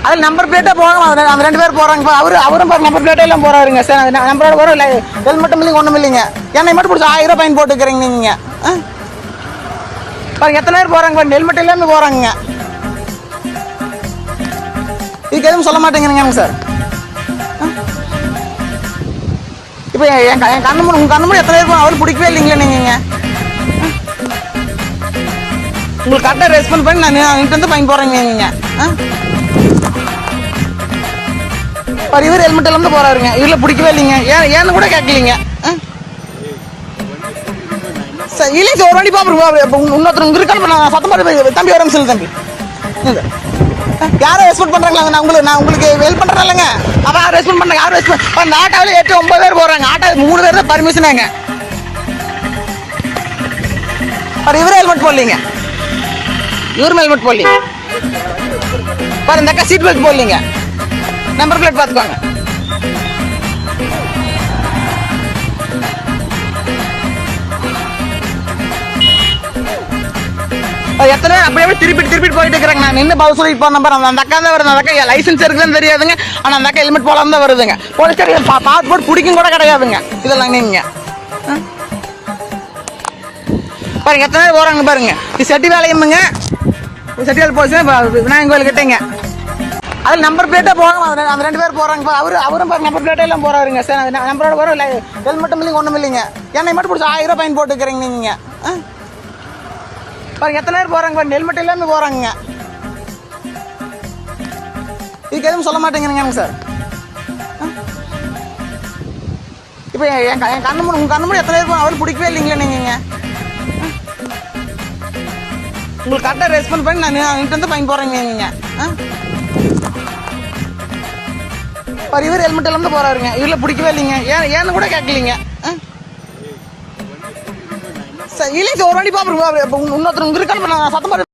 அது நம்பர் பிளேட்டே போகாம அந்த 2 பேர் போறாங்க. அவரும் நம்பர் பிளேட்டே எல்லாம் போறாருங்க சார். நம்பரோட போற ஹெல்மெட்டும் இல்லைங்க, ஒன்றும் இல்லைங்க. என்னை மட்டும் பிடிச்சி 1000 ரூபாய் ஃபைன் போட்டுக்கிறீங்க நீங்க. பாருங்க எத்தனை பேர் போறாங்க பாருங்க, ஹெல்மெட் எல்லாமே போறாங்க. இதுக்கு எதுவும் சொல்ல மாட்டேங்கிறீங்க சார். இப்போ என் கண்ணு முன்னாடி உங்க கண்ணு முன்னாடி எத்தனை பேர் அவரு பிடிக்கவே இல்லைங்களே நீங்க. உங்களுக்கு கரெக்டாக ரெஸ்பாண்ட் பண்ணி நான் வந்து ஃபைன் போடுறேங்க நீங்க. இவர் ஹெல்மெட் எல்லாம் போறாருங்க, இவரில் பிடிக்கவே இல்லைங்க. ஏன்னு கூட கேட்கலீங்க. இல்லைங்க சார், ஒரு வண்டி பாப்பா இன்னொருத்தர் இருக்கான்னு நான் சத்தம் போட்டு தம்பி வர சொல்லு தம்பி. யாரும் ரெஸ்பாண்ட் பண்றாங்களா? நான் உங்களுக்கு ஹெல்ப் பண்றேன் இல்லைங்க. அவன் ரெஸ்பாண்ட் பண்றாங்க. யாரும் ரெஸ்பாண்ட் அந்த ஆட்டோவில் 8-9 பேர் போறாங்க. ஆட்டோ 3 பேர் தான் பர்மிஷனாங்க. இவரே ஹெல்மெட் போடலீங்க, இவரும் ஹெல்மெட் போடலீங்க. பாரு இந்த அக்கா சீட் பெல்ட் போடலீங்க. நம்பர் பிளேட் பார்த்துக்கோங்க. எத்தனை அப்படியே திருப்பி போயிட்டு இருக்கிறாங்க. நான் நின்று பதில் சொல்லிட்டு போன நம்பர் அந்த அக்கா தான் வருது. அந்த அக்கா லைசன்ஸ் இருக்குதுன்னு தெரியாதுங்க. ஆனால் அந்த அக்கா ஹெல்மெட் போடாம தான் வருதுங்க. போலீஸ்கார் பார்த்து போட்டு பிடிக்கும் கூட கிடையாதுங்க. இதெல்லாம் நீங்க பாருங்க எத்தனை பேர் போறாங்க பாருங்க. இது செட்டி வேலையுமுங்க. செட்டியால் போச்சு விநாயகர் கோயில் கிட்டேங்க. அதில் நம்பர் பிளேட்டே போகாம அந்த 2 பேர் போறாங்க. அவரும் நம்பர் பிளேட்டே எல்லாம் போறாருங்க சார். நம்பரோட போற ஹெல்மெட்டும் இல்லைங்க, ஒன்றும் இல்லைங்க. என்னை மட்டும் பிடிச்சி 1000 ரூபாய் ஃபைன் போட்டுக்கிறீங்க நீங்க. பாருங்க எத்தனை பேர் போறாங்க பாருங்க, ஹெல்மெட் எல்லாமே போறாங்க. இதுக்கு எதுவும் சொல்ல மாட்டேங்கிறீங்க சார். இப்போ என் கண்ணு முன்னாடி உங்க கண்ணு முன்னாடி எத்தனை பேர் அவரு பிடிக்கவே இல்லைங்களே நீங்க. உங்களுக்கு கரெக்டாக ரெஸ்பாண்ட் பண்ணி நான் வந்து ஃபைன் போடுறேங்க நீங்க. இவர் ஹெல்மெட் எல்லாம் போறாருங்க, இவரில் பிடிக்கவே இல்லைங்க. ஏன்னு கூட கேட்கலீங்க. இல்லைங்க சார், ஒரு வண்டி பாப்பா இன்னொருத்தர் இருக்கான்னு நான் சத்தம்